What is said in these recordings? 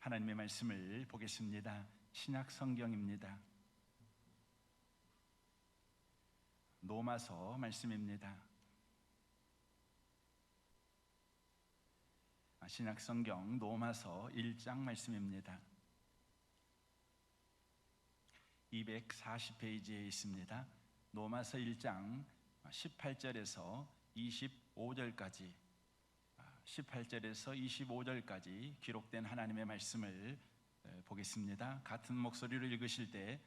하나님의 말씀을 보겠습니다. 신약 성경입니다. 로마서 말씀입니다. 신약 성경 로마서 1장 말씀입니다. 240페이지에 있습니다. 로마서 1장 18절에서 25절까지 18절에서 25절까지 기록된 하나님의 말씀을 보겠습니다. 같은 목소리로 읽으실 때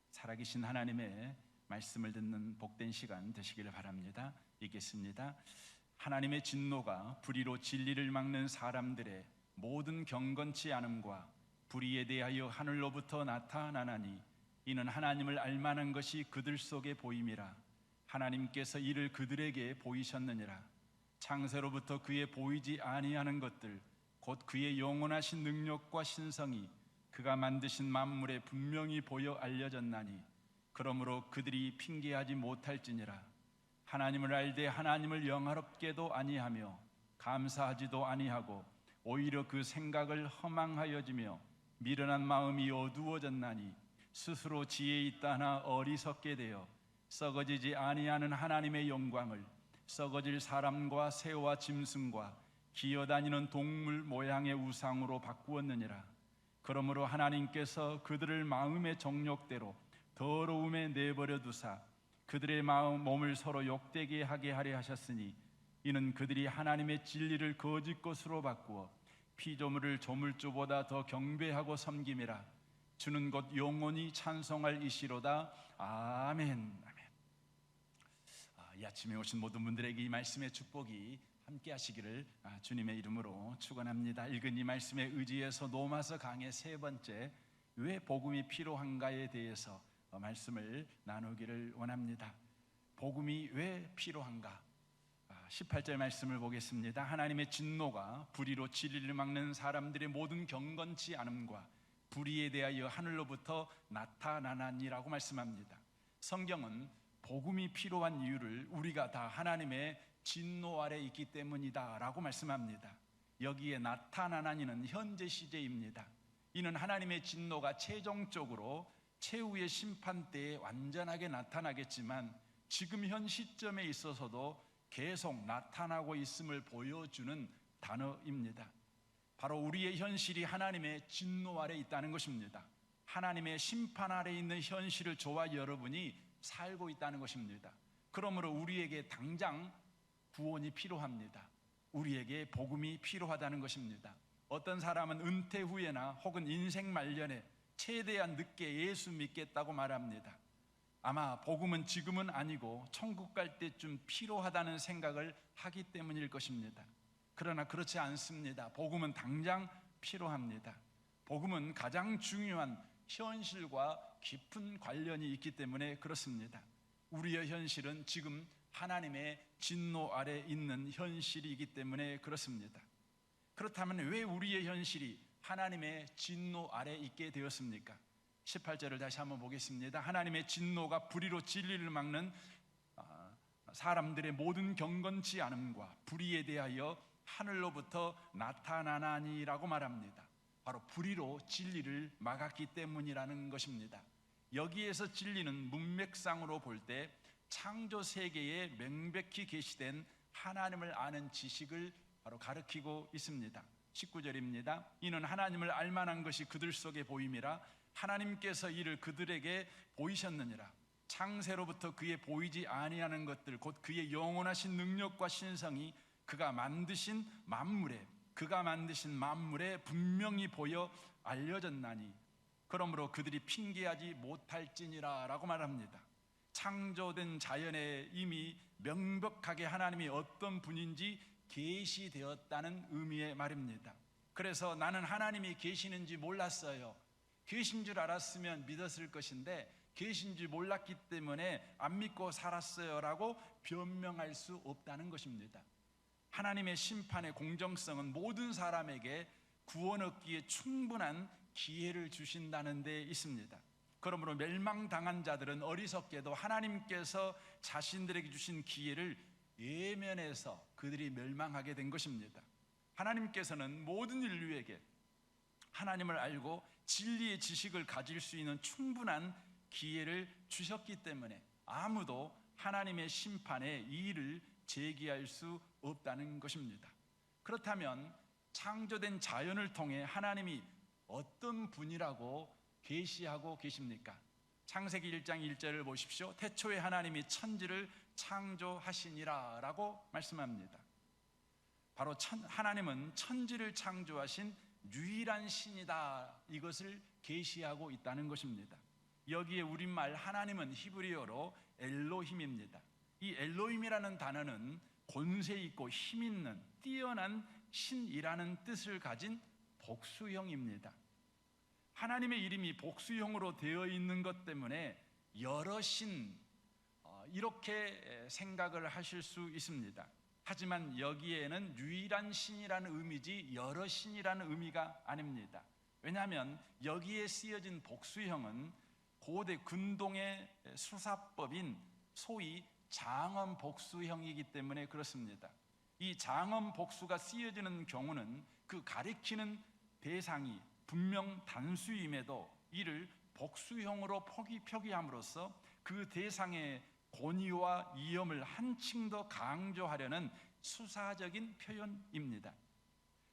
살아계신 하나님의 말씀을 듣는 복된 시간 되시기를 바랍니다. 읽겠습니다. 하나님의 진노가 불의로 진리를 막는 사람들의 모든 경건치 않음과 불의에 대하여 하늘로부터 나타나나니 이는 하나님을 알만한 것이 그들 속에 보임이라. 하나님께서 이를 그들에게 보이셨느니라. 창세로부터 그의 보이지 아니하는 것들 곧 그의 영원하신 능력과 신성이 그가 만드신 만물에 분명히 보여 알려졌나니 그러므로 그들이 핑계하지 못할지니라. 하나님을 알되 하나님을 영화롭게도 아니하며 감사하지도 아니하고 오히려 그 생각을 허망하여지며 미련한 마음이 어두워졌나니 스스로 지혜 있다 하나 어리석게 되어 썩어지지 아니하는 하나님의 영광을 썩어질 사람과 새와 짐승과 기어다니는 동물 모양의 우상으로 바꾸었느니라. 그러므로 하나님께서 그들을 마음의 정욕대로 더러움에 내버려 두사 그들의 몸을 서로 욕되게 하게 하려 하셨으니 이는 그들이 하나님의 진리를 거짓 것으로 바꾸어 피조물을 조물주보다 더 경배하고 섬김이라. 주는 곧 영원히 찬송할 이시로다. 아멘. 이 아침에 오신 모든 분들에게 이 말씀의 축복이 함께 하시기를 주님의 이름으로 축원합니다. 읽은 이 말씀에 의지해서 로마서 강의 세 번째, 왜 복음이 필요한가에 대해서 말씀을 나누기를 원합니다. 복음이 왜 필요한가? 18절 말씀을 보겠습니다. 하나님의 진노가 불의로 진리를 막는 사람들의 모든 경건치 않음과 불의에 대하여 하늘로부터 나타나나니라고 말씀합니다. 성경은 복음이 필요한 이유를 우리가 다 하나님의 진노 아래 있기 때문이다 라고 말씀합니다. 여기에 나타나나니는 현재 시제입니다. 이는 하나님의 진노가 최종적으로 최후의 심판 때에 완전하게 나타나겠지만 지금 현 시점에 있어서도 계속 나타나고 있음을 보여주는 단어입니다. 바로 우리의 현실이 하나님의 진노 아래 있다는 것입니다. 하나님의 심판 아래 있는 현실을 저와 여러분이 살고 있다는 것입니다. 그러므로 우리에게 당장 구원이 필요합니다. 우리에게 복음이 필요하다는 것입니다. 어떤 사람은 은퇴 후에나 혹은 인생 말년에 최대한 늦게 예수 믿겠다고 말합니다. 아마 복음은 지금은 아니고 천국 갈 때쯤 필요하다는 생각을 하기 때문일 것입니다. 그러나 그렇지 않습니다. 복음은 당장 필요합니다. 복음은 가장 중요한 현실과 깊은 관련이 있기 때문에 그렇습니다. 우리의 현실은 지금 하나님의 진노 아래 있는 현실이기 때문에 그렇습니다. 그렇다면 왜 우리의 현실이 하나님의 진노 아래 있게 되었습니까? 18절을 다시 한번 보겠습니다. 하나님의 진노가 불의로 진리를 막는 사람들의 모든 경건치 않음과 불의에 대하여 하늘로부터 나타나나니라고 말합니다. 바로 불의로 진리를 막았기 때문이라는 것입니다. 여기에서 진리는 문맥상으로 볼 때 창조 세계에 명백히 계시된 하나님을 아는 지식을 바로 가리키고 있습니다. 19절입니다. 이는 하나님을 알만한 것이 그들 속에 보임이라. 하나님께서 이를 그들에게 보이셨느니라. 창세로부터 그의 보이지 아니하는 것들 곧 그의 영원하신 능력과 신성이 그가 만드신 만물에 분명히 보여 알려졌나니 그러므로 그들이 핑계하지 못할지니라 라고 말합니다. 창조된 자연에 이미 명백하게 하나님이 어떤 분인지 계시되었다는 의미의 말입니다. 그래서 나는 하나님이 계시는지 몰랐어요. 계신 줄 알았으면 믿었을 것인데 계신 줄 몰랐기 때문에 안 믿고 살았어요 라고 변명할 수 없다는 것입니다. 하나님의 심판의 공정성은 모든 사람에게 구원 얻기에 충분한 기회를 주신다는 데 있습니다. 그러므로 멸망당한 자들은 어리석게도 하나님께서 자신들에게 주신 기회를 예면해서 그들이 멸망하게 된 것입니다. 하나님께서는 모든 인류에게 하나님을 알고 진리의 지식을 가질 수 있는 충분한 기회를 주셨기 때문에 아무도 하나님의 심판에 이의를 제기할 수 없다는 것입니다. 그렇다면 창조된 자연을 통해 하나님이 어떤 분이라고 계시하고 계십니까? 창세기 1장 1절을 보십시오. 태초에 하나님이 천지를 창조하시니라 라고 말씀합니다. 바로 하나님은 천지를 창조하신 유일한 신이다, 이것을 계시하고 있다는 것입니다. 여기에 우리말 하나님은 히브리어로 엘로힘입니다. 이 엘로힘이라는 단어는 권세 있고 힘 있는 뛰어난 신이라는 뜻을 가진 복수형입니다. 하나님의 이름이 복수형으로 되어 있는 것 때문에 여러 신, 이렇게 생각을 하실 수 있습니다. 하지만 여기에는 유일한 신이라는 의미지 여러 신이라는 의미가 아닙니다. 왜냐하면 여기에 쓰여진 복수형은 고대 근동의 수사법인 소위 장엄 복수형이기 때문에 그렇습니다. 이 장엄 복수가 쓰여지는 경우는 그 가리키는 대상이 분명 단수임에도 이를 복수형으로 표기함으로써 그 대상의 권위와 위엄을 한층 더 강조하려는 수사적인 표현입니다.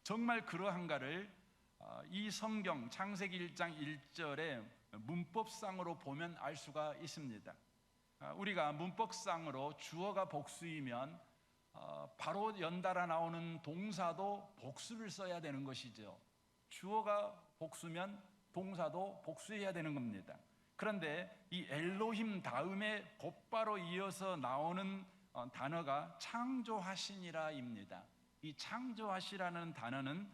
정말 그러한가를 이 성경 창세기 1장 1절의 문법상으로 보면 알 수가 있습니다. 우리가 문법상으로 주어가 복수이면 바로 연달아 나오는 동사도 복수를 써야 되는 것이죠. 주어가 복수면 동사도 복수해야 되는 겁니다. 그런데 이 엘로힘 다음에 곧바로 이어서 나오는 단어가 창조하시니라입니다. 이 창조하시라는 단어는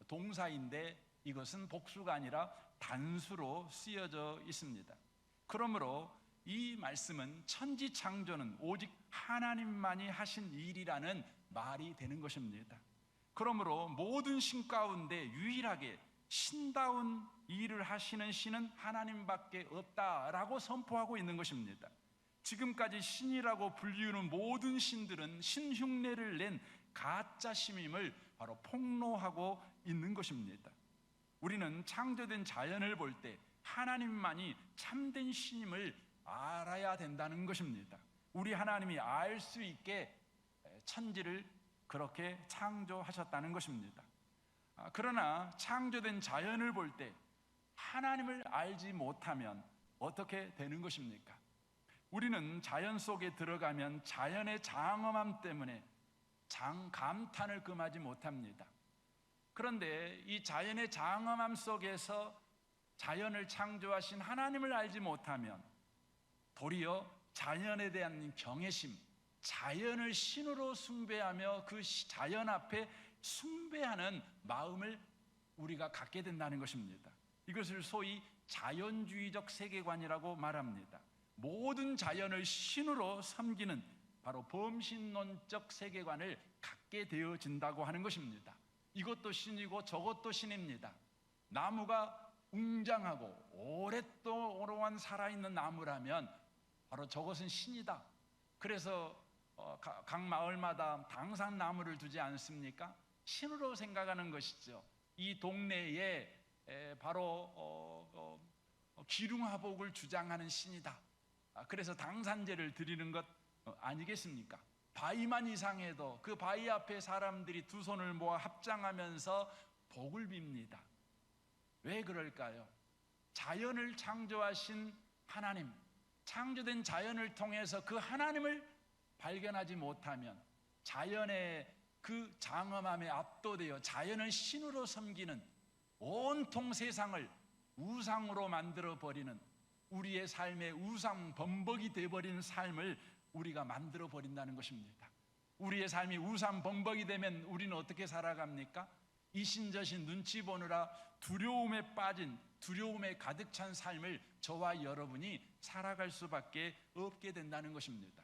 동사인데 이것은 복수가 아니라 단수로 쓰여져 있습니다. 그러므로 이 말씀은 천지 창조는 오직 하나님만이 하신 일이라는 말이 되는 것입니다. 그러므로 모든 신 가운데 유일하게 신다운 일을 하시는 신은 하나님밖에 없다라고 선포하고 있는 것입니다. 지금까지 신이라고 불리우는 모든 신들은 신 흉내를 낸 가짜 신임을 바로 폭로하고 있는 것입니다. 우리는 창조된 자연을 볼 때 하나님만이 참된 신임을 알아야 된다는 것입니다. 우리 하나님이 알 수 있게 천지를 그렇게 창조하셨다는 것입니다. 그러나 창조된 자연을 볼 때 하나님을 알지 못하면 어떻게 되는 것입니까? 우리는 자연 속에 들어가면 자연의 장엄함 때문에 감탄을 금하지 못합니다. 그런데 이 자연의 장엄함 속에서 자연을 창조하신 하나님을 알지 못하면 도리어 자연에 대한 경외심, 자연을 신으로 숭배하며 그 자연 앞에 숭배하는 마음을 우리가 갖게 된다는 것입니다. 이것을 소위 자연주의적 세계관이라고 말합니다. 모든 자연을 신으로 섬기는 바로 범신론적 세계관을 갖게 되어진다고 하는 것입니다. 이것도 신이고 저것도 신입니다. 나무가 웅장하고 오랫동안 살아있는 나무라면 바로 저것은 신이다. 그래서 각 마을마다 당산나무를 두지 않습니까? 신으로 생각하는 것이죠. 이 동네에 바로 기륭화복을 주장하는 신이다. 그래서 당산제를 드리는 것 아니겠습니까? 바위만 이상해도 그 바위 앞에 사람들이 두 손을 모아 합장하면서 복을 빕니다. 왜 그럴까요? 자연을 창조하신 하나님, 창조된 자연을 통해서 그 하나님을 발견하지 못하면 자연의 그 장엄함에 압도되어 자연을 신으로 섬기는, 온통 세상을 우상으로 만들어버리는, 우리의 삶의 우상 범벅이 되어버리는 삶을 우리가 만들어버린다는 것입니다. 우리의 삶이 우상 범벅이 되면 우리는 어떻게 살아갑니까? 이신저신 눈치 보느라 두려움에 빠진, 두려움에 가득 찬 삶을 저와 여러분이 살아갈 수밖에 없게 된다는 것입니다.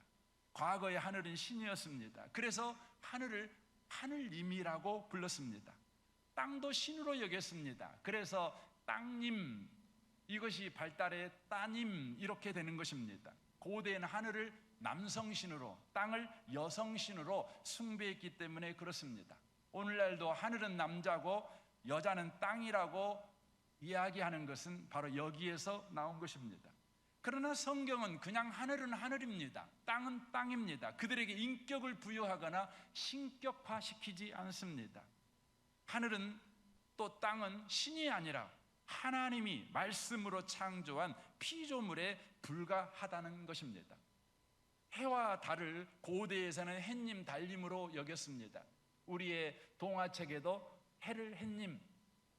과거에 하늘은 신이었습니다. 그래서 하늘을 하늘님이라고 불렀습니다. 땅도 신으로 여겼습니다. 그래서 땅님, 이것이 발달해 따님, 이렇게 되는 것입니다. 고대에는 하늘을 남성신으로, 땅을 여성신으로 숭배했기 때문에 그렇습니다. 오늘날도 하늘은 남자고 여자는 땅이라고 이야기하는 것은 바로 여기에서 나온 것입니다. 그러나 성경은 그냥 하늘은 하늘입니다, 땅은 땅입니다, 그들에게 인격을 부여하거나 신격화시키지 않습니다. 하늘은 또 땅은 신이 아니라 하나님이 말씀으로 창조한 피조물에 불과하다는 것입니다. 해와 달을 고대에서는 햇님 달님으로 여겼습니다. 우리의 동화책에도 해를 햇님,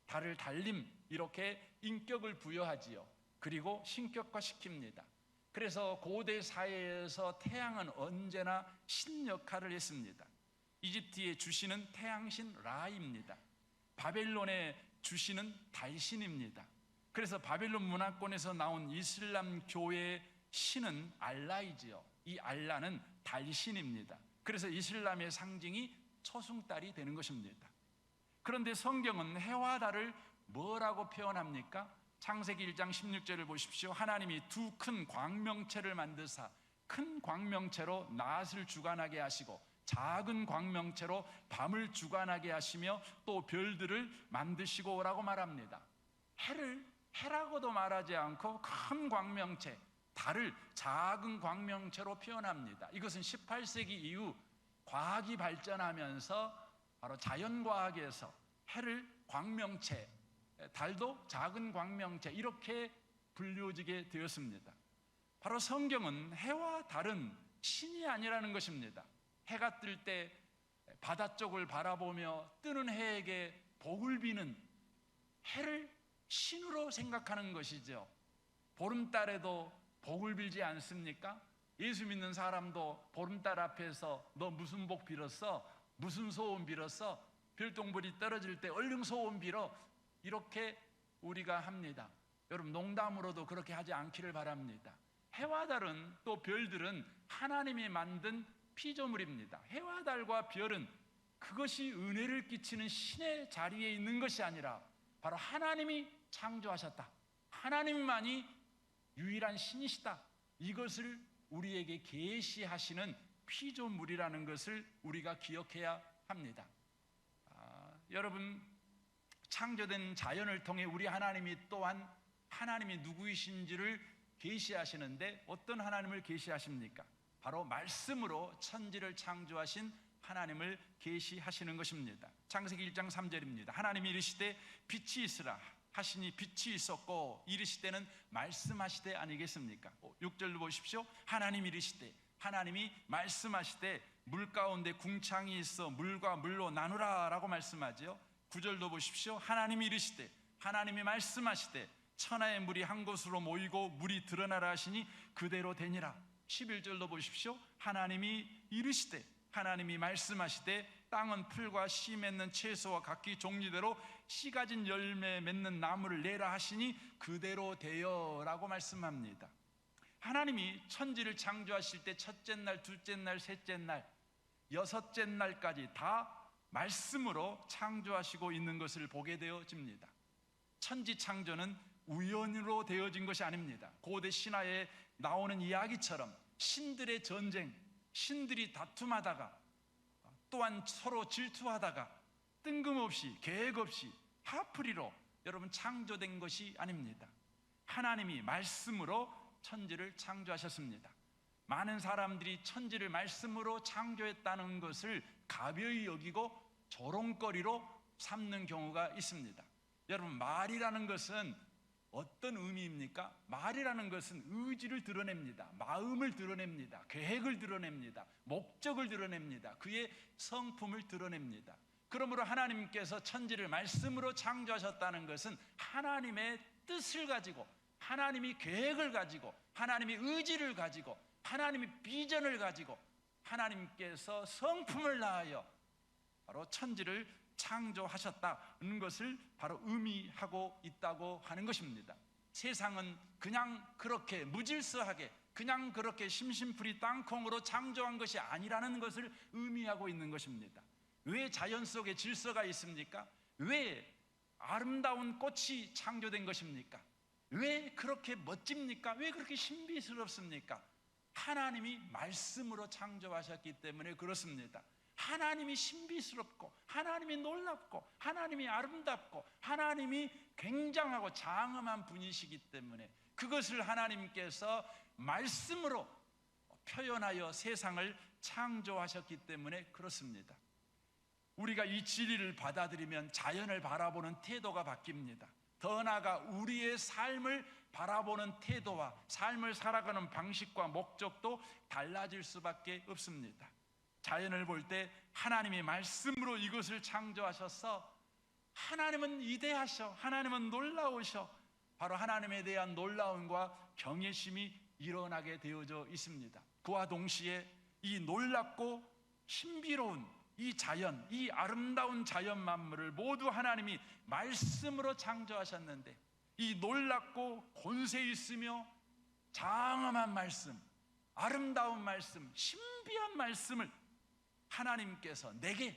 달을 달님 이렇게 인격을 부여하지요. 그리고 신격화시킵니다. 그래서 고대 사회에서 태양은 언제나 신 역할을 했습니다. 이집트의 주신은 태양신 라입니다. 바벨론의 주신은 달신입니다. 그래서 바벨론 문화권에서 나온 이슬람 교회의 신은 알라이지요. 이 알라는 달신입니다. 그래서 이슬람의 상징이 초승달이 되는 것입니다. 그런데 성경은 해와 달을 뭐라고 표현합니까? 창세기 1장 16절을 보십시오. 하나님이 두 큰 광명체를 만드사 큰 광명체로 낮을 주관하게 하시고 작은 광명체로 밤을 주관하게 하시며 또 별들을 만드시고 라고 말합니다. 해를 해라고도 말하지 않고 큰 광명체, 달을 작은 광명체로 표현합니다. 이것은 18세기 이후 과학이 발전하면서 바로 자연과학에서 해를 광명체, 달도 작은 광명체 이렇게 분류지게 되었습니다. 바로 성경은 해와 달은 신이 아니라는 것입니다. 해가 뜰 때 바다 쪽을 바라보며 뜨는 해에게 복을 비는 해를 신으로 생각하는 것이죠. 보름달에도 복을 빌지 않습니까? 예수 믿는 사람도 보름달 앞에서 너 무슨 복 빌었어? 무슨 소원 빌었어? 별똥별이 떨어질 때 얼른 소원 빌어. 이렇게 우리가 합니다. 여러분 농담으로도 그렇게 하지 않기를 바랍니다. 해와 달은 또 별들은 하나님이 만든 피조물입니다. 해와 달과 별은 그것이 은혜를 끼치는 신의 자리에 있는 것이 아니라 바로 하나님이 창조하셨다, 하나님만이 유일한 신이시다, 이것을 우리에게 계시하시는 피조물이라는 것을 우리가 기억해야 합니다. 여러분, 창조된 자연을 통해 우리 하나님이 또한 하나님이 누구이신지를 계시하시는데 어떤 하나님을 계시하십니까? 바로 말씀으로 천지를 창조하신 하나님을 계시하시는 것입니다. 창세기 1장 3절입니다. 하나님이 이르시되 빛이 있으라 하시니 빛이 있었고 이르시되는 말씀하시되 아니겠습니까? 6절로 보십시오. 하나님이 이르시되, 하나님이 말씀하시되 물 가운데 궁창이 있어 물과 물로 나누라 라고 말씀하죠. 9절도 보십시오. 하나님이 이르시되, 하나님이 말씀하시되 천하의 물이 한 곳으로 모이고 물이 드러나라 하시니 그대로 되니라. 11절도 보십시오. 하나님이 이르시되, 하나님이 말씀하시되 땅은 풀과 씨 맺는 채소와 각기 종류대로 씨 가진 열매 맺는 나무를 내라 하시니 그대로 되어 라고 말씀합니다. 하나님이 천지를 창조하실 때 첫째 날, 둘째 날, 셋째 날, 여섯째 날까지 다 말씀으로 창조하시고 있는 것을 보게 되어집니다. 천지 창조는 우연으로 되어진 것이 아닙니다. 고대 신화에 나오는 이야기처럼 신들의 전쟁, 신들이 다툼하다가 또한 서로 질투하다가 뜬금없이 계획 없이 하프리로 여러분 창조된 것이 아닙니다. 하나님이 말씀으로 천지를 창조하셨습니다. 많은 사람들이 천지를 말씀으로 창조했다는 것을 가벼이 여기고 조롱거리로 삼는 경우가 있습니다. 여러분, 말이라는 것은 어떤 의미입니까? 말이라는 것은 의지를 드러냅니다. 마음을 드러냅니다. 계획을 드러냅니다. 목적을 드러냅니다. 그의 성품을 드러냅니다. 그러므로 하나님께서 천지를 말씀으로 창조하셨다는 것은 하나님의 뜻을 가지고, 하나님이 계획을 가지고, 하나님의 의지를 가지고, 하나님의 비전을 가지고 하나님께서 성품을 다하여 바로 천지를 창조하셨다는 것을 바로 의미하고 있다고 하는 것입니다. 세상은 그냥 그렇게 무질서하게 그냥 그렇게 심심풀이 땅콩으로 창조한 것이 아니라는 것을 의미하고 있는 것입니다. 왜 자연 속에 질서가 있습니까? 왜 아름다운 꽃이 창조된 것입니까? 왜 그렇게 멋집니까? 왜 그렇게 신비스럽습니까? 하나님이 말씀으로 창조하셨기 때문에 그렇습니다. 하나님이 신비스럽고 하나님이 놀랍고 하나님이 아름답고 하나님이 굉장하고 장엄한 분이시기 때문에 그것을 하나님께서 말씀으로 표현하여 세상을 창조하셨기 때문에 그렇습니다. 우리가 이 진리를 받아들이면 자연을 바라보는 태도가 바뀝니다. 더 나아가 우리의 삶을 바라보는 태도와 삶을 살아가는 방식과 목적도 달라질 수밖에 없습니다. 자연을 볼 때 하나님이 말씀으로 이것을 창조하셔서 하나님은 위대하셔, 하나님은 놀라우셔, 바로 하나님에 대한 놀라움과 경외심이 일어나게 되어져 있습니다. 그와 동시에 이 놀랍고 신비로운 이 자연, 이 아름다운 자연 만물을 모두 하나님이 말씀으로 창조하셨는데 이 놀랍고 권세 있으며 장엄한 말씀, 아름다운 말씀, 신비한 말씀을 하나님께서 내게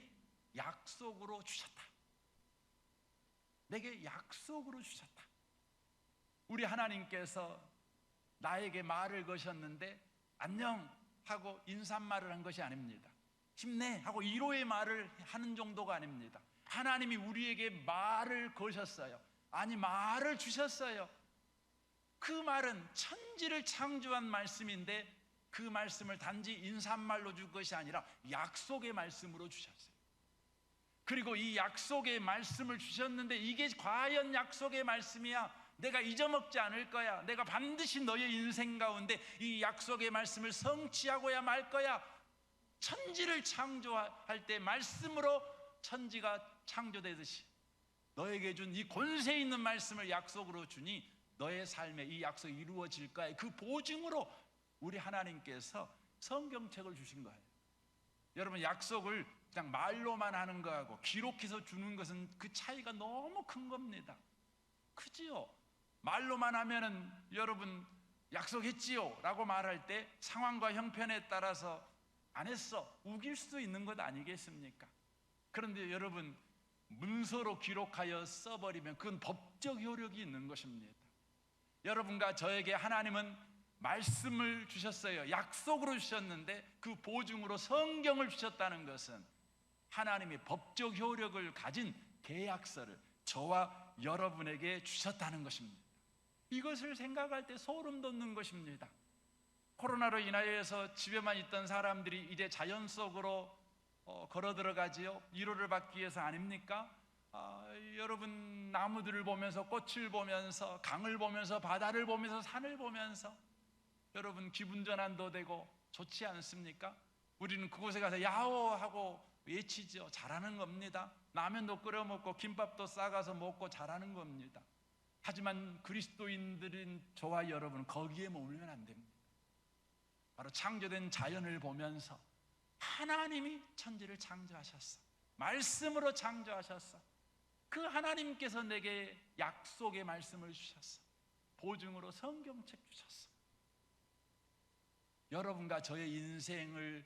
약속으로 주셨다. 내게 약속으로 주셨다. 우리 하나님께서 나에게 말을 거셨는데 안녕 하고 인사말을 한 것이 아닙니다. 힘내 하고 위로의 말을 하는 정도가 아닙니다. 하나님이 우리에게 말을 거셨어요. 아니, 말을 주셨어요. 그 말은 천지를 창조한 말씀인데 그 말씀을 단지 인사말로 줄 것이 아니라 약속의 말씀으로 주셨어요. 그리고 이 약속의 말씀을 주셨는데 이게 과연 약속의 말씀이야? 내가 잊어먹지 않을 거야. 내가 반드시 너의 인생 가운데 이 약속의 말씀을 성취하고야 말 거야. 천지를 창조할 때 말씀으로 천지가 창조되듯이 너에게 준 이 권세 있는 말씀을 약속으로 주니 너의 삶에 이 약속이 이루어질 거야. 그 보증으로 우리 하나님께서 성경책을 주신 거예요. 여러분, 약속을 그냥 말로만 하는 거하고 기록해서 주는 것은 그 차이가 너무 큰 겁니다. 크지요? 말로만 하면은 여러분 약속했지요 라고 말할 때 상황과 형편에 따라서 안 했어 우길 수도 있는 것 아니겠습니까? 그런데 여러분, 문서로 기록하여 써버리면 그건 법적 효력이 있는 것입니다. 여러분과 저에게 하나님은 말씀을 주셨어요. 약속으로 주셨는데 그 보증으로 성경을 주셨다는 것은 하나님이 법적 효력을 가진 계약서를 저와 여러분에게 주셨다는 것입니다. 이것을 생각할 때 소름 돋는 것입니다. 코로나로 인하여서 집에만 있던 사람들이 이제 자연 속으로 걸어 들어가지요. 위로를 받기 위해서 아닙니까? 여러분, 나무들을 보면서 꽃을 보면서 강을 보면서 바다를 보면서 산을 보면서 여러분 기분 전환도 되고 좋지 않습니까? 우리는 그곳에 가서 야호하고 외치죠. 잘하는 겁니다. 라면도 끓여 먹고 김밥도 싸가서 먹고 잘하는 겁니다. 하지만 그리스도인들인 저와 여러분은 거기에 머물면 안 됩니다. 바로 창조된 자연을 보면서 하나님이 천지를 창조하셨어. 말씀으로 창조하셨어. 그 하나님께서 내게 약속의 말씀을 주셨어. 보증으로 성경책 주셨어. 여러분과 저의 인생을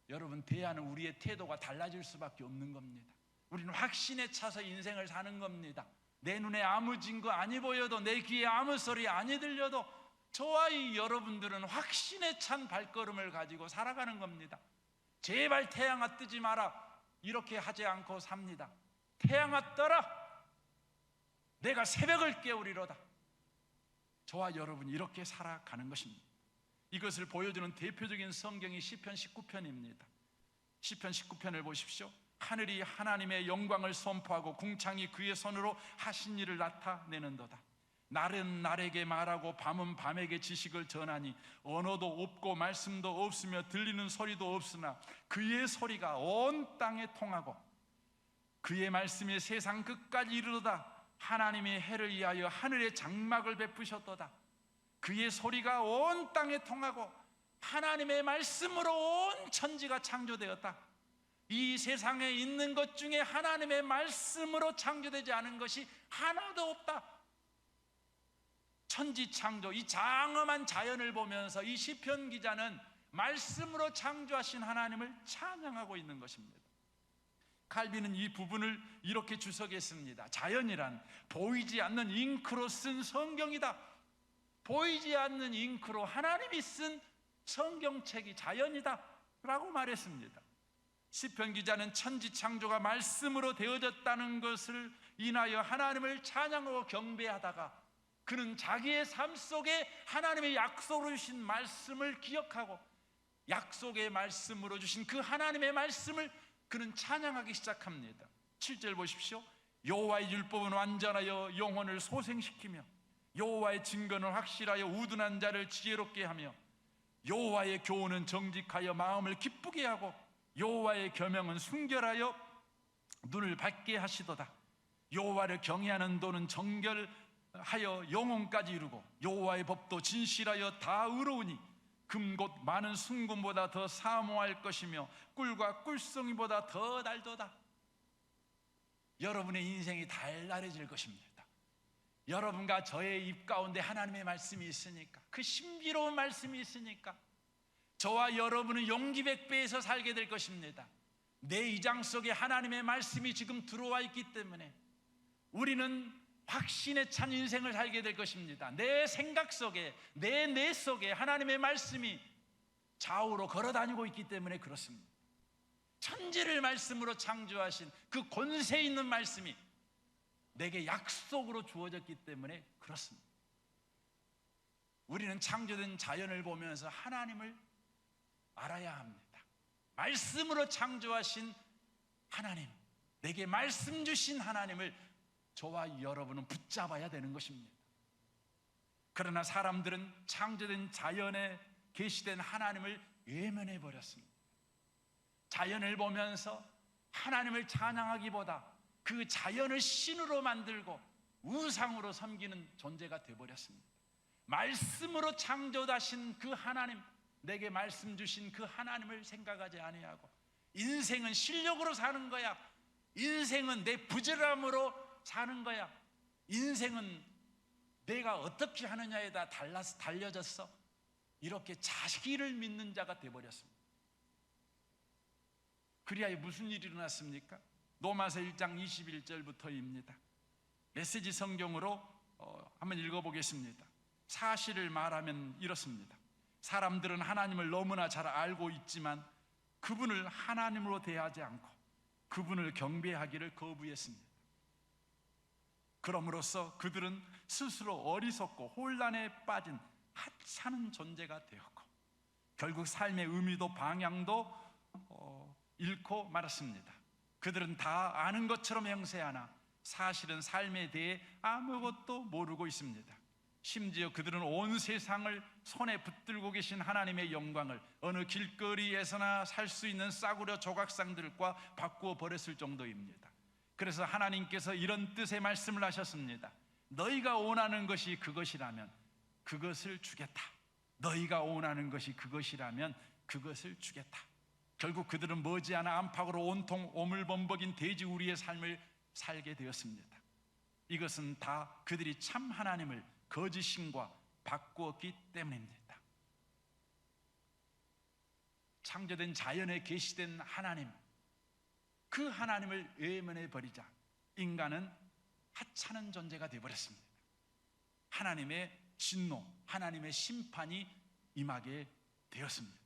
여러분 대하는 우리의 태도가 달라질 수밖에 없는 겁니다. 우리는 확신에 차서 인생을 사는 겁니다. 내 눈에 아무 증거 아니 보여도 내 귀에 아무 소리 아니 들려도 저와 이 여러분들은 확신에 찬 발걸음을 가지고 살아가는 겁니다. 제발 태양아 뜨지 마라 이렇게 하지 않고 삽니다. 태양아 떠라, 내가 새벽을 깨우리로다. 저와 여러분이 이렇게 살아가는 것입니다. 이것을 보여주는 대표적인 성경이 시편 19편입니다. 시편 19편을 보십시오. 하늘이 하나님의 영광을 선포하고 궁창이 그의 손으로 하신 일을 나타내는도다. 날은 날에게 말하고 밤은 밤에게 지식을 전하니 언어도 없고 말씀도 없으며 들리는 소리도 없으나 그의 소리가 온 땅에 통하고 그의 말씀이 세상 끝까지 이르도다. 하나님이 해를 위하여 하늘에 장막을 베푸셨도다. 그의 소리가 온 땅에 통하고 하나님의 말씀으로 온 천지가 창조되었다. 이 세상에 있는 것 중에 하나님의 말씀으로 창조되지 않은 것이 하나도 없다. 천지 창조, 이 장엄한 자연을 보면서 이 시편 기자는 말씀으로 창조하신 하나님을 찬양하고 있는 것입니다. 칼빈은 이 부분을 이렇게 주석했습니다. 자연이란 보이지 않는 잉크로 쓴 성경이다. 보이지 않는 잉크로 하나님이 쓴 성경책이 자연이다 라고 말했습니다. 시편 기자는 천지 창조가 말씀으로 되어졌다는 것을 인하여 하나님을 찬양하고 경배하다가 그는 자기의 삶 속에 하나님의 약속으로 주신 말씀을 기억하고 약속의 말씀으로 주신 그 하나님의 말씀을 그는 찬양하기 시작합니다. 7절 보십시오. 여호와의 율법은 완전하여 영혼을 소생시키며 여호와의 증거는 확실하여 우둔한 자를 지혜롭게 하며 여호와의 교훈은 정직하여 마음을 기쁘게 하고 여호와의 계명은 순결하여 눈을 밝게 하시도다. 여호와를 경외하는 도는 정결하여 영혼까지 이루고 여호와의 법도 진실하여 다 의로우니 금 곧 많은 순금보다 더 사모할 것이며 꿀과 꿀송이보다 더 달도다. 여러분의 인생이 달달해질 것입니다. 여러분과 저의 입 가운데 하나님의 말씀이 있으니까, 그 신비로운 말씀이 있으니까 저와 여러분은 용기 백배에서 살게 될 것입니다. 내 이장 속에 하나님의 말씀이 지금 들어와 있기 때문에 우리는 확신에 찬 인생을 살게 될 것입니다. 내 생각 속에, 내 뇌 속에 하나님의 말씀이 좌우로 걸어다니고 있기 때문에 그렇습니다. 천지를 말씀으로 창조하신 그 권세 있는 말씀이 내게 약속으로 주어졌기 때문에 그렇습니다. 우리는 창조된 자연을 보면서 하나님을 알아야 합니다. 말씀으로 창조하신 하나님, 내게 말씀 주신 하나님을 저와 여러분은 붙잡아야 되는 것입니다. 그러나 사람들은 창조된 자연에 계시된 하나님을 외면해 버렸습니다. 자연을 보면서 하나님을 찬양하기보다 그 자연을 신으로 만들고 우상으로 섬기는 존재가 되어버렸습니다. 말씀으로 창조하신 그 하나님, 내게 말씀 주신 그 하나님을 생각하지 아니하고 인생은 실력으로 사는 거야, 인생은 내 부지런함으로 사는 거야, 인생은 내가 어떻게 하느냐에다 달려졌어, 이렇게 자기를 믿는 자가 되어버렸습니다. 그리하여 무슨 일이 일어났습니까? 로마서 1장 21절부터입니다. 메시지 성경으로 한번 읽어보겠습니다. 사실을 말하면 이렇습니다. 사람들은 하나님을 너무나 잘 알고 있지만 그분을 하나님으로 대하지 않고 그분을 경배하기를 거부했습니다. 그럼으로써 그들은 스스로 어리석고 혼란에 빠진 하찮은 존재가 되었고 결국 삶의 의미도 방향도 잃고 말았습니다. 그들은 다 아는 것처럼 행세하나 사실은 삶에 대해 아무것도 모르고 있습니다. 심지어 그들은 온 세상을 손에 붙들고 계신 하나님의 영광을 어느 길거리에서나 살 수 있는 싸구려 조각상들과 바꾸어 버렸을 정도입니다. 그래서 하나님께서 이런 뜻의 말씀을 하셨습니다. 너희가 원하는 것이 그것이라면 그것을 주겠다. 너희가 원하는 것이 그것이라면 그것을 주겠다. 결국 그들은 머지않아 안팎으로 온통 오물범벅인 돼지우리의 삶을 살게 되었습니다. 이것은 다 그들이 참 하나님을 거짓신과 바꾸었기 때문입니다. 창조된 자연에 계시된 하나님, 그 하나님을 외면해 버리자 인간은 하찮은 존재가 되어버렸습니다. 하나님의 진노, 하나님의 심판이 임하게 되었습니다.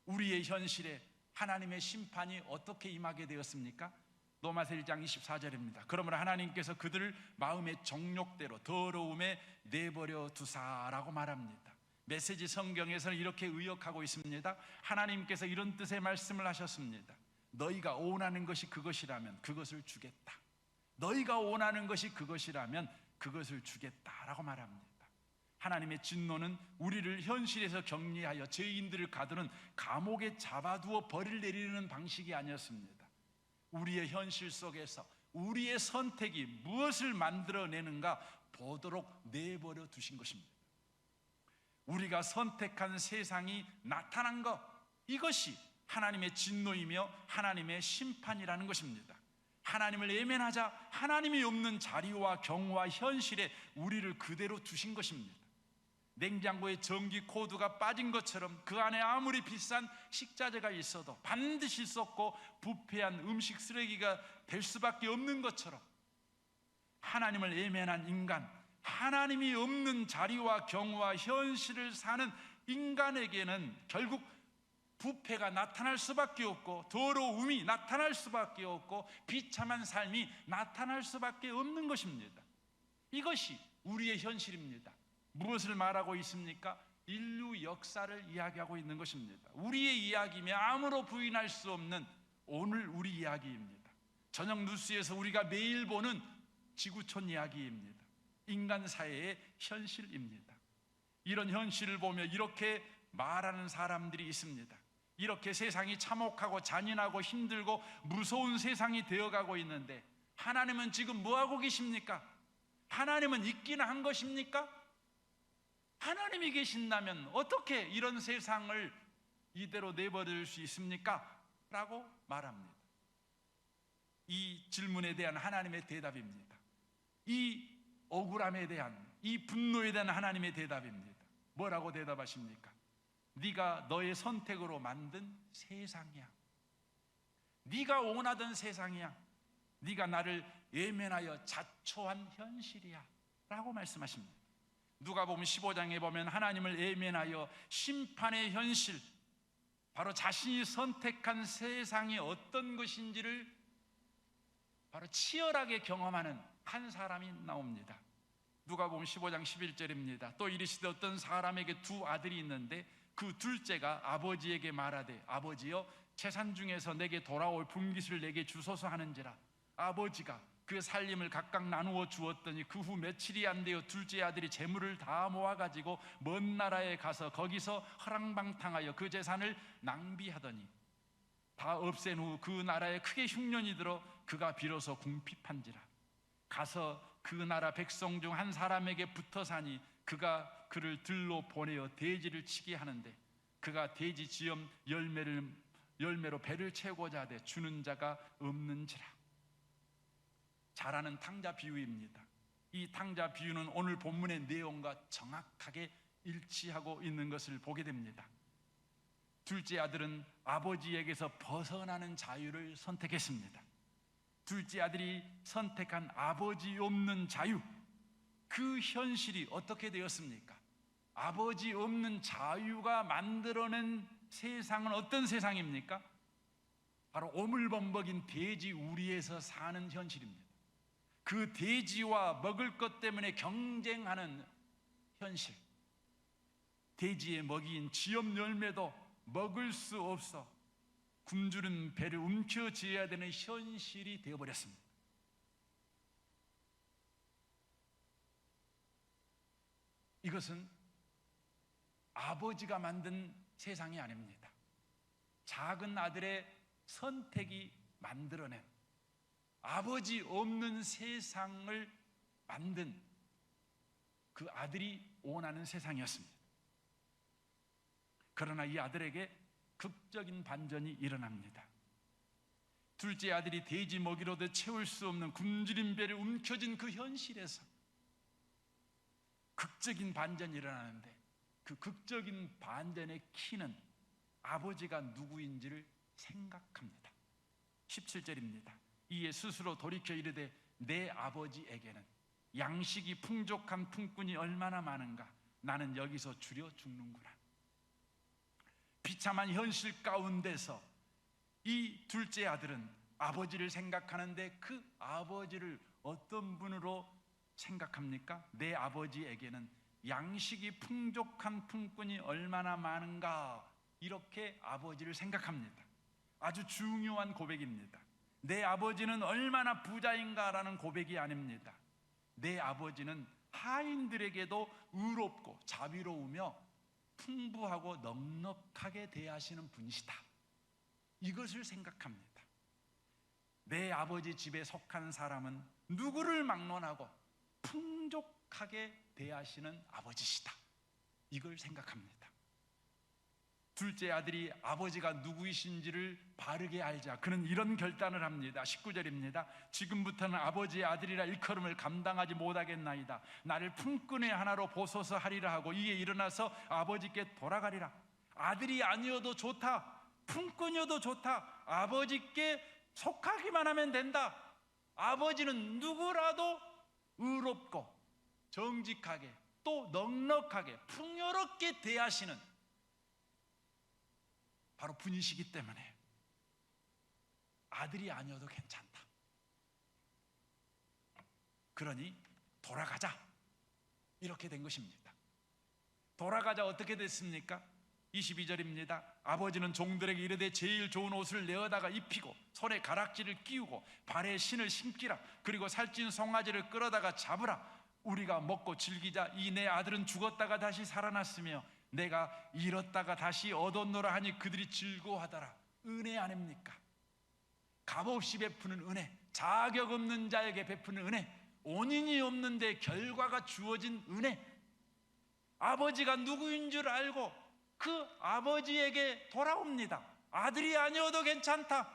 우리의 현실에 하나님의 심판이 어떻게 임하게 되었습니까? 로마서 1장 24절입니다. 그러므로 하나님께서 그들을 마음의 정욕대로 더러움에 내버려 두사라고 말합니다. 메시지 성경에서는 이렇게 의역하고 있습니다. 하나님께서 이런 뜻의 말씀을 하셨습니다. 너희가 원하는 것이 그것이라면 그것을 주겠다. 너희가 원하는 것이 그것이라면 그것을 주겠다라고 말합니다. 하나님의 진노는 우리를 현실에서 격리하여 죄인들을 가두는 감옥에 잡아두어 벌을 내리는 방식이 아니었습니다. 우리의 현실 속에서 우리의 선택이 무엇을 만들어내는가 보도록 내버려 두신 것입니다. 우리가 선택한 세상이 나타난 것, 이것이 하나님의 진노이며 하나님의 심판이라는 것입니다. 하나님을 외면하자 하나님이 없는 자리와 경우와 현실에 우리를 그대로 두신 것입니다. 냉장고에 전기 코드가 빠진 것처럼 그 안에 아무리 비싼 식자재가 있어도 반드시 썩고 부패한 음식 쓰레기가 될 수밖에 없는 것처럼 하나님을 외면한 인간, 하나님이 없는 자리와 경우와 현실을 사는 인간에게는 결국 부패가 나타날 수밖에 없고 더러움이 나타날 수밖에 없고 비참한 삶이 나타날 수밖에 없는 것입니다. 이것이 우리의 현실입니다. 무엇을 말하고 있습니까? 인류 역사를 이야기하고 있는 것입니다. 우리의 이야기며 아무로 부인할 수 없는 오늘 우리 이야기입니다. 저녁 뉴스에서 우리가 매일 보는 지구촌 이야기입니다. 인간 사회의 현실입니다. 이런 현실을 보며 이렇게 말하는 사람들이 있습니다. 이렇게 세상이 참혹하고 잔인하고 힘들고 무서운 세상이 되어가고 있는데 하나님은 지금 뭐하고 계십니까? 하나님은 있기는 한 것입니까? 하나님이 계신다면 어떻게 이런 세상을 이대로 내버릴 수 있습니까? 라고 말합니다. 이 질문에 대한 하나님의 대답입니다. 이 억울함에 대한, 이 분노에 대한 하나님의 대답입니다. 뭐라고 대답하십니까? 네가 너의 선택으로 만든 세상이야. 네가 원하던 세상이야. 네가 나를 외면하여 자초한 현실이야 라고 말씀하십니다. 누가복음 15장에 보면 하나님을 외면하여 심판의 현실, 바로 자신이 선택한 세상이 어떤 것인지를 바로 치열하게 경험하는 한 사람이 나옵니다. 누가복음 15장 11절입니다. 또 이르시되 어떤 사람에게 두 아들이 있는데 그 둘째가 아버지에게 말하되 아버지여 재산 중에서 내게 돌아올 분깃을 내게 주소서 하는지라. 아버지가 그 살림을 각각 나누어 주었더니 그 후 며칠이 안 되어 둘째 아들이 재물을 다 모아가지고 먼 나라에 가서 거기서 허랑방탕하여 그 재산을 낭비하더니 다 없앤 후 그 나라에 크게 흉년이 들어 그가 비로소 궁핍한지라. 가서 그 나라 백성 중 한 사람에게 붙어 사니 그가 그를 들로 보내어 돼지를 치게 하는데 그가 돼지 지엄 열매로 배를 채우고자 하되 주는 자가 없는지라. 잘 아는 탕자 비유입니다. 이 탕자 비유는 오늘 본문의 내용과 정확하게 일치하고 있는 것을 보게 됩니다. 둘째 아들은 아버지에게서 벗어나는 자유를 선택했습니다. 둘째 아들이 선택한 아버지 없는 자유, 그 현실이 어떻게 되었습니까? 아버지 없는 자유가 만들어낸 세상은 어떤 세상입니까? 바로 오물범벅인 돼지 우리에서 사는 현실입니다. 그 돼지와 먹을 것 때문에 경쟁하는 현실, 돼지의 먹이인 지엄 열매도 먹을 수 없어 굶주린 배를 움켜쥐어야 되는 현실이 되어버렸습니다. 이것은 아버지가 만든 세상이 아닙니다. 작은 아들의 선택이 만들어낸 아버지 없는 세상을 만든 그 아들이 원하는 세상이었습니다. 그러나 이 아들에게 극적인 반전이 일어납니다. 둘째 아들이 돼지 먹이로도 채울 수 없는 굶주린 배를 움켜쥔 그 현실에서 극적인 반전이 일어나는데 그 극적인 반전의 키는 아버지가 누구인지를 생각합니다. 17절입니다. 이에 스스로 돌이켜 이르되 내 아버지에게는 양식이 풍족한 품꾼이 얼마나 많은가. 나는 여기서 줄여 죽는구나. 비참한 현실 가운데서 이 둘째 아들은 아버지를 생각하는데 그 아버지를 어떤 분으로 생각합니까? 내 아버지에게는 양식이 풍족한 품꾼이 얼마나 많은가. 이렇게 아버지를 생각합니다. 아주 중요한 고백입니다. 내 아버지는 얼마나 부자인가라는 고백이 아닙니다. 내 아버지는 하인들에게도 의롭고 자비로우며 풍부하고 넉넉하게 대하시는 분이시다. 이것을 생각합니다. 내 아버지 집에 속한 사람은 누구를 막론하고 풍족하게 대하시는 아버지시다. 이걸 생각합니다. 둘째 아들이 아버지가 누구이신지를 바르게 알자 그는 이런 결단을 합니다. 19절입니다. 지금부터는 아버지의 아들이라 일컬음을 감당하지 못하겠나이다. 나를 품꾼의 하나로 보소서 하리라 하고 이에 일어나서 아버지께 돌아가리라. 아들이 아니어도 좋다, 품꾼이어도 좋다, 아버지께 속하기만 하면 된다. 아버지는 누구라도 의롭고 정직하게 또 넉넉하게 풍요롭게 대하시는 바로 분이시기 때문에 아들이 아니어도 괜찮다. 그러니 돌아가자, 이렇게 된 것입니다. 돌아가자. 어떻게 됐습니까? 22절입니다. 아버지는 종들에게 이르되 제일 좋은 옷을 내어다가 입히고 손에 가락지를 끼우고 발에 신을 신기라. 그리고 살찐 송아지를 끌어다가 잡으라. 우리가 먹고 즐기자. 이 내 아들은 죽었다가 다시 살아났으며 내가 잃었다가 다시 얻었노라 하니 그들이 즐거워하더라. 은혜 아닙니까? 값없이 베푸는 은혜, 자격 없는 자에게 베푸는 은혜, 원인이 없는데 결과가 주어진 은혜. 아버지가 누구인 줄 알고 그 아버지에게 돌아옵니다. 아들이 아니어도 괜찮다.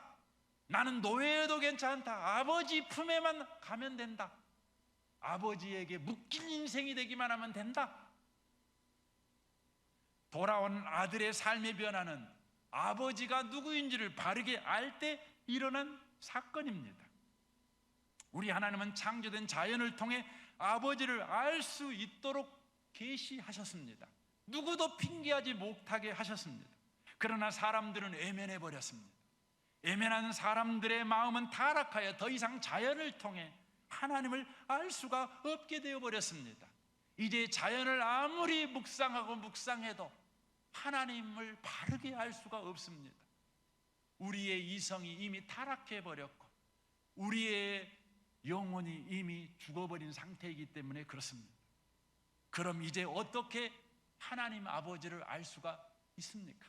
나는 노예여도 괜찮다. 아버지 품에만 가면 된다. 아버지에게 묶인 인생이 되기만 하면 된다. 돌아온 아들의 삶의 변화는 아버지가 누구인지를 바르게 알 때 일어난 사건입니다. 우리 하나님은 창조된 자연을 통해 아버지를 알 수 있도록 계시하셨습니다. 누구도 핑계하지 못하게 하셨습니다. 그러나 사람들은 외면해 버렸습니다. 외면하는 사람들의 마음은 타락하여 더 이상 자연을 통해 하나님을 알 수가 없게 되어 버렸습니다. 이제 자연을 아무리 묵상하고 묵상해도 하나님을 바르게 알 수가 없습니다. 우리의 이성이 이미 타락해 버렸고 우리의 영혼이 이미 죽어버린 상태이기 때문에 그렇습니다. 그럼 이제 어떻게 하나님 아버지를 알 수가 있습니까?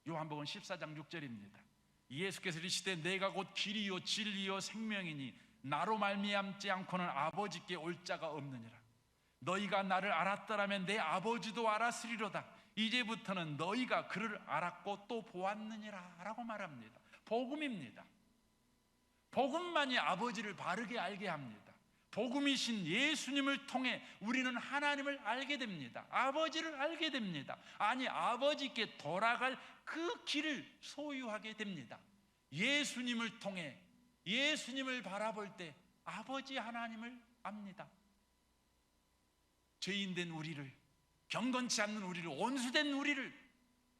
요한복음 14장 6절입니다. 예수께서 이르시되 내가 곧 길이요 진리요 생명이니 나로 말미암지 않고는 아버지께 올 자가 없느니라. 너희가 나를 알았더라면 내 아버지도 알았으리로다. 이제부터는 너희가 그를 알았고 또 보았느니라 라고 말합니다. 복음입니다. 복음만이 아버지를 바르게 알게 합니다. 복음이신 예수님을 통해 우리는 하나님을 알게 됩니다. 아버지를 알게 됩니다. 아니, 아버지께 돌아갈 그 길을 소유하게 됩니다. 예수님을 통해 예수님을 바라볼 때 아버지 하나님을 압니다. 죄인된 우리를, 경건치 않는 우리를, 온수된 우리를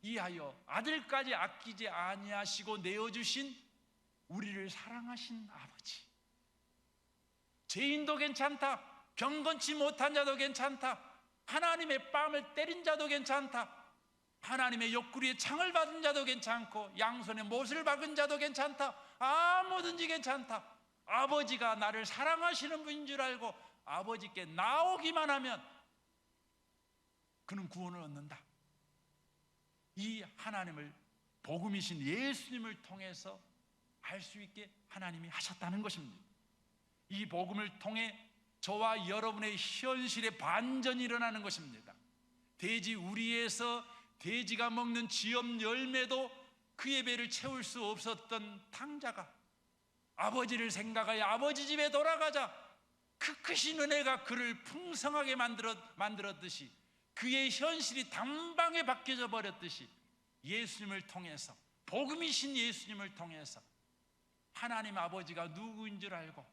이하여 아들까지 아끼지 아니하시고 내어주신 우리를 사랑하신 아버지. 죄인도 괜찮다, 경건치 못한 자도 괜찮다, 하나님의 뺨을 때린 자도 괜찮다, 하나님의 옆구리에 창을 받은 자도 괜찮고 양손에 못을 박은 자도 괜찮다. 아무든지 괜찮다. 아버지가 나를 사랑하시는 분인 줄 알고 아버지께 나오기만 하면 그는 구원을 얻는다. 이 하나님을, 복음이신 예수님을 통해서 알 수 있게 하나님이 하셨다는 것입니다. 이 복음을 통해 저와 여러분의 현실에 반전이 일어나는 것입니다. 돼지 우리에서 돼지가 먹는 지엄 열매도 그의 배를 채울 수 없었던 탕자가 아버지를 생각하여 아버지 집에 돌아가자 그 크신 은혜가 그를 풍성하게 만들었듯이, 그의 현실이 단방에 바뀌어져 버렸듯이 예수님을 통해서, 복음이신 예수님을 통해서 하나님 아버지가 누구인 줄 알고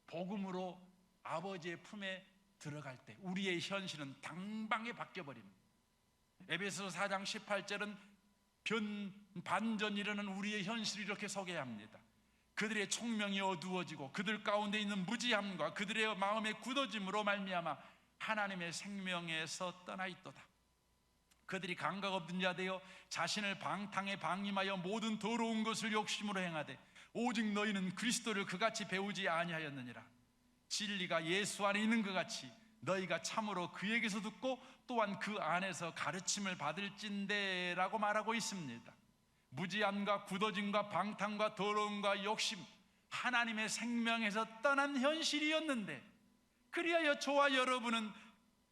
복음으로 아버지의 품에 들어갈 때 우리의 현실은 당방에 바뀌어버립니다. 에베소서 4장 18절은 반전이 일어나는 우리의 현실을 이렇게 소개합니다. 그들의 총명이 어두워지고 그들 가운데 있는 무지함과 그들의 마음의 굳어짐으로 말미암아 하나님의 생명에서 떠나 있도다. 그들이 감각 없는 자 되어 자신을 방탕에 방임하여 모든 더러운 것을 욕심으로 행하되 오직 너희는 그리스도를 그같이 배우지 아니하였느니라. 진리가 예수 안에 있는 것 같이 너희가 참으로 그에게서 듣고 또한 그 안에서 가르침을 받을진대 라고 말하고 있습니다. 무지함과 굳어짐과 방탕과 더러움과 욕심, 하나님의 생명에서 떠난 현실이었는데, 그리하여 저와 여러분은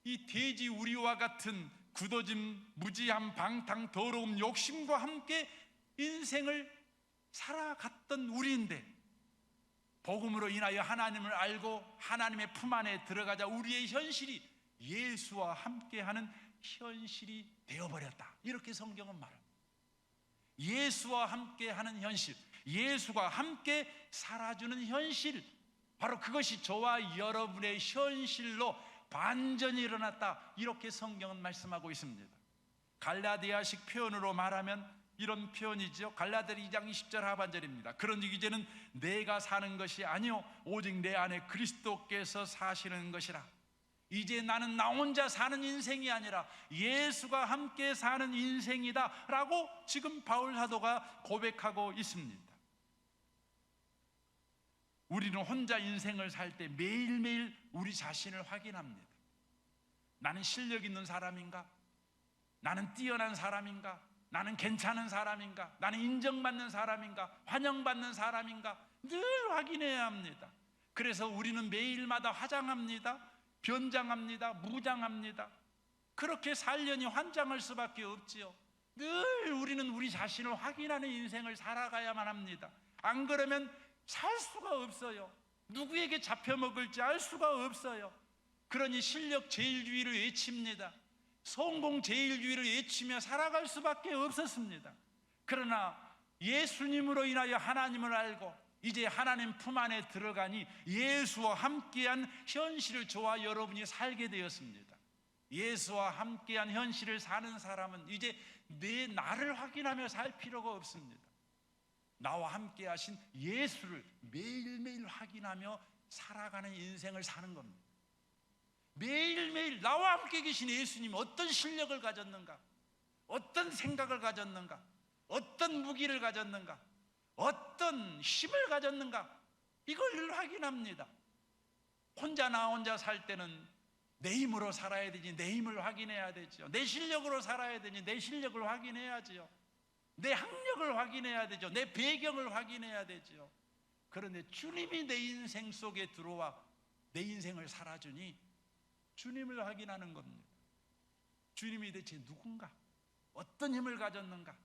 이 돼지 우리와 같은 굳어짐, 무지함, 방탕, 더러움, 욕심과 함께 인생을 살아갔던 우리인데, 복음으로 인하여 하나님을 알고 하나님의 품 안에 들어가자 우리의 현실이 예수와 함께하는 현실이 되어버렸다. 이렇게 성경은 말합니다. 예수와 함께하는 현실, 예수가 함께 살아주는 현실, 바로 그것이 저와 여러분의 현실로 반전이 일어났다. 이렇게 성경은 말씀하고 있습니다. 갈라디아식 표현으로 말하면 이런 표현이죠. 갈라디아 2장 20절 하반절입니다. 그런즉 이제는 내가 사는 것이 아니요 오직 내 안에 그리스도께서 사시는 것이라. 이제 나는 나 혼자 사는 인생이 아니라 예수가 함께 사는 인생이다 라고 지금 바울 사도가 고백하고 있습니다. 우리는 혼자 인생을 살 때 매일매일 우리 자신을 확인합니다. 나는 실력 있는 사람인가? 나는 뛰어난 사람인가? 나는 괜찮은 사람인가? 나는 인정받는 사람인가? 환영받는 사람인가? 늘 확인해야 합니다. 그래서 우리는 매일마다 화장합니다. 변장합니다. 무장합니다. 그렇게 살려니 환장할 수밖에 없지요. 늘 우리는 우리 자신을 확인하는 인생을 살아가야만 합니다. 안 그러면 살 수가 없어요. 누구에게 잡혀먹을지 알 수가 없어요. 그러니 실력 제일주의를 외칩니다. 성공 제일주의를 외치며 살아갈 수밖에 없었습니다. 그러나 예수님으로 인하여 하나님을 알고 이제 하나님 품 안에 들어가니 예수와 함께한 현실을 저와 여러분이 살게 되었습니다. 예수와 함께한 현실을 사는 사람은 이제 내 나를 확인하며 살 필요가 없습니다. 나와 함께 하신 예수를 매일매일 확인하며 살아가는 인생을 사는 겁니다. 매일매일 나와 함께 계신 예수님 어떤 실력을 가졌는가, 어떤 생각을 가졌는가, 어떤 무기를 가졌는가, 어떤 힘을 가졌는가, 이걸 늘 확인합니다. 나 혼자 살 때는 내 힘으로 살아야 되지, 내 힘을 확인해야 되죠. 내 실력으로 살아야 되니 내 실력을 확인해야지요. 내 학력을 확인해야 되죠. 내 배경을 확인해야 되죠. 그런데 주님이 내 인생 속에 들어와 내 인생을 살아주니 주님을 확인하는 겁니다. 주님이 대체 누군가? 어떤 힘을 가졌는가?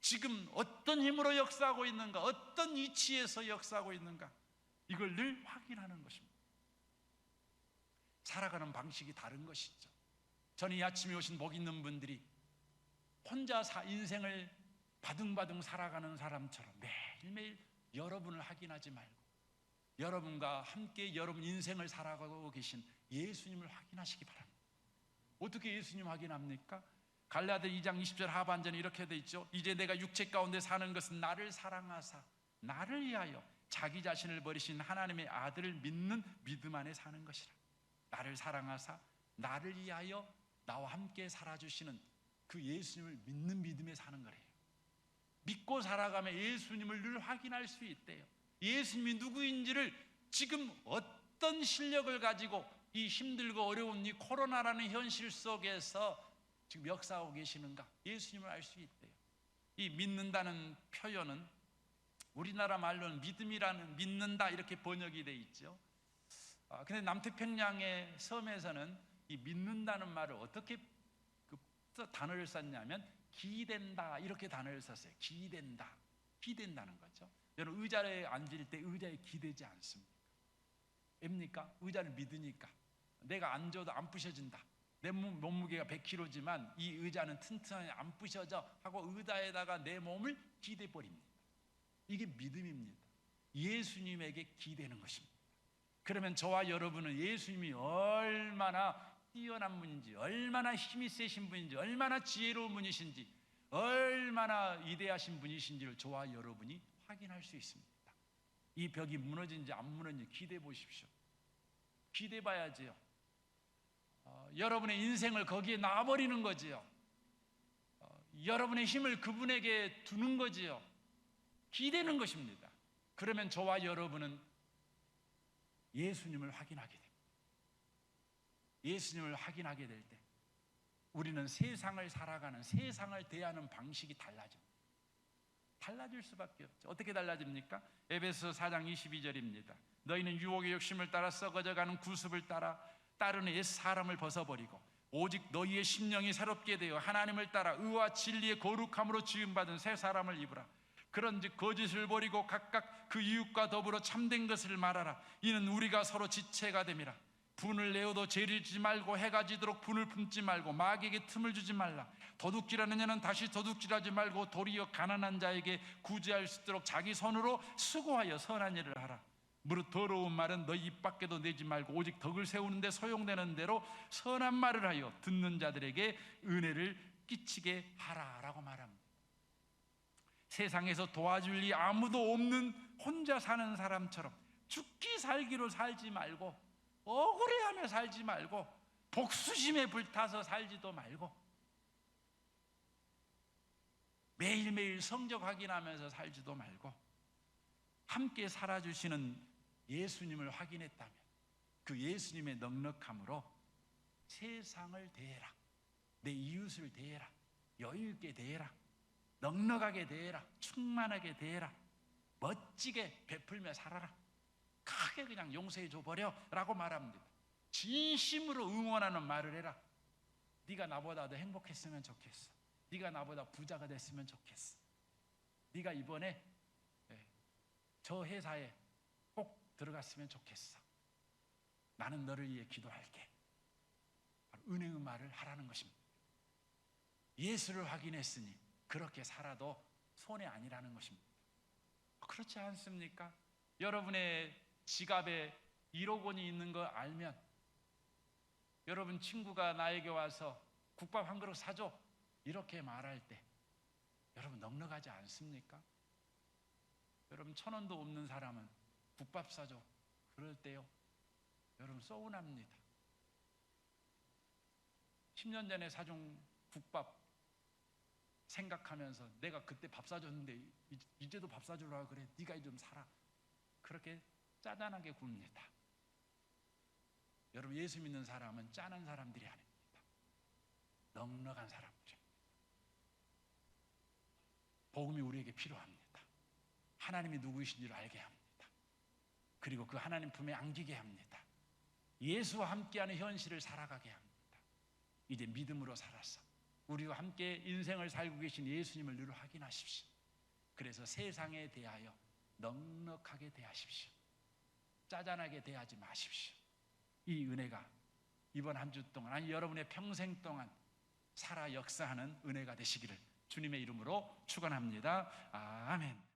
지금 어떤 힘으로 역사하고 있는가? 어떤 위치에서 역사하고 있는가? 이걸 늘 확인하는 것입니다. 살아가는 방식이 다른 것이죠. 저는 이 아침에 오신 복 있는 분들이 혼자 인생을 바둥바둥 살아가는 사람처럼 매일매일 여러분을 확인하지 말고 여러분과 함께 여러분 인생을 살아가고 계신 예수님을 확인하시기 바랍니다. 어떻게 예수님 확인합니까? 갈라디아 2장 20절 하반전에 이렇게 돼 있죠. 이제 내가 육체 가운데 사는 것은 나를 사랑하사 나를 위하여 자기 자신을 버리신 하나님의 아들을 믿는 믿음 안에 사는 것이라. 나를 사랑하사 나를 위하여 나와 함께 살아주시는 그 예수님을 믿는 믿음에 사는 거래요. 믿고 살아가면 예수님을 늘 확인할 수 있대요. 예수님이 누구인지를 지금 어떤 실력을 가지고 이 힘들고 어려운 이 코로나라는 현실 속에서 지금 역사하고 계시는가, 예수님을 알 수 있대요. 이 믿는다는 표현은 우리나라 말로는 믿음이라는, 믿는다 이렇게 번역이 돼 있죠. 근데 남태평양의 섬에서는 이 믿는다는 말을 어떻게 단어를 썼냐면 기댄다 이렇게 단어를 썼어요. 기댄다, 기댄다는 거죠. 여러분 의자에 앉을 때 의자에 기대지 않습니까? 왜입니까? 의자를 믿으니까. 내가 앉아도 안 부셔진다. 내 몸무게가 100kg지만 이 의자는 튼튼하게 안 부셔져 하고 의자에다가 내 몸을 기대버립니다. 이게 믿음입니다. 예수님에게 기대는 것입니다. 그러면 저와 여러분은 예수님이 얼마나 뛰어난 분인지, 얼마나 힘이 세신 분인지, 얼마나 지혜로운 분이신지, 얼마나 위대하신 분이신지를 저와 여러분이 확인할 수 있습니다. 이 벽이 무너진지 안 무너진지 기대해 보십시오. 기대해 봐야지요. 여러분의 인생을 거기에 놔버리는 거지요. 여러분의 힘을 그분에게 두는 거지요. 기대는 것입니다. 그러면 저와 여러분은 예수님을 확인하게 됩니다. 예수님을 확인하게 될 때 우리는 세상을 살아가는, 세상을 대하는 방식이 달라질 수밖에 없죠. 어떻게 달라집니까? 에베소 4장 22절입니다. 너희는 유혹의 욕심을 따라 썩어져가는 구습을 따르는 옛 사람을 벗어버리고 오직 너희의 심령이 새롭게 되어 하나님을 따라 의와 진리의 거룩함으로 지음받은 새 사람을 입으라. 그런즉 거짓을 버리고 각각 그 이웃과 더불어 참된 것을 말하라. 이는 우리가 서로 지체가 됨이라. 분을 내어도 죄를 지지 말고 해가 지도록 분을 품지 말고 마귀에게 틈을 주지 말라. 도둑질하는 자는 다시 도둑질하지 말고 도리어 가난한 자에게 구제할 수 있도록 자기 손으로 수고하여 선한 일을 하라. 무릇 더러운 말은 너희 입 밖에도 내지 말고 오직 덕을 세우는 데 소용되는 대로 선한 말을 하여 듣는 자들에게 은혜를 끼치게 하라라고 말합니다. 세상에서 도와줄 리 아무도 없는 혼자 사는 사람처럼 죽기 살기로 살지 말고, 억울해하며 살지 말고, 복수심에 불타서 살지도 말고, 매일매일 성적 확인하면서 살지도 말고, 함께 살아주시는 예수님을 확인했다면 그 예수님의 넉넉함으로 세상을 대해라, 내 이웃을 대해라, 여유있게 대해라, 넉넉하게 대해라, 충만하게 대해라, 멋지게 베풀며 살아라, 크게 그냥 용서해 줘버려 라고 말합니다. 진심으로 응원하는 말을 해라. 네가 나보다 더 행복했으면 좋겠어. 네가 나보다 부자가 됐으면 좋겠어. 네가 이번에 저 회사에 꼭 들어갔으면 좋겠어. 나는 너를 위해 기도할게. 은혜의 말을 하라는 것입니다. 예수를 확인했으니 그렇게 살아도 손해 아니라는 것입니다. 그렇지 않습니까? 여러분의 지갑에 1억 원이 있는 거 알면 여러분 친구가 나에게 와서 국밥 한 그릇 사줘 이렇게 말할 때 여러분 넉넉하지 않습니까? 여러분 1,000원도 없는 사람은 국밥 사줘 그럴 때요, 여러분 서운합니다. 10년 전에 사준 국밥 생각하면서 내가 그때 밥 사줬는데 이제도 밥 사주려고 그래, 네가 좀 사라, 그렇게 짜잔하게 굽니다. 여러분 예수 믿는 사람은 짠한 사람들이 아닙니다. 넉넉한 사람들입니다. 복음이 우리에게 필요합니다. 하나님이 누구이신지를 알게 합니다. 그리고 그 하나님 품에 안기게 합니다. 예수와 함께하는 현실을 살아가게 합니다. 이제 믿음으로 살아서 우리와 함께 인생을 살고 계신 예수님을 늘 확인하십시오. 그래서 세상에 대하여 넉넉하게 대하십시오. 짜잔하게 대하지 마십시오. 이 은혜가 이번 한 주 동안, 아니 여러분의 평생 동안 살아 역사하는 은혜가 되시기를 주님의 이름으로 축원합니다. 아멘.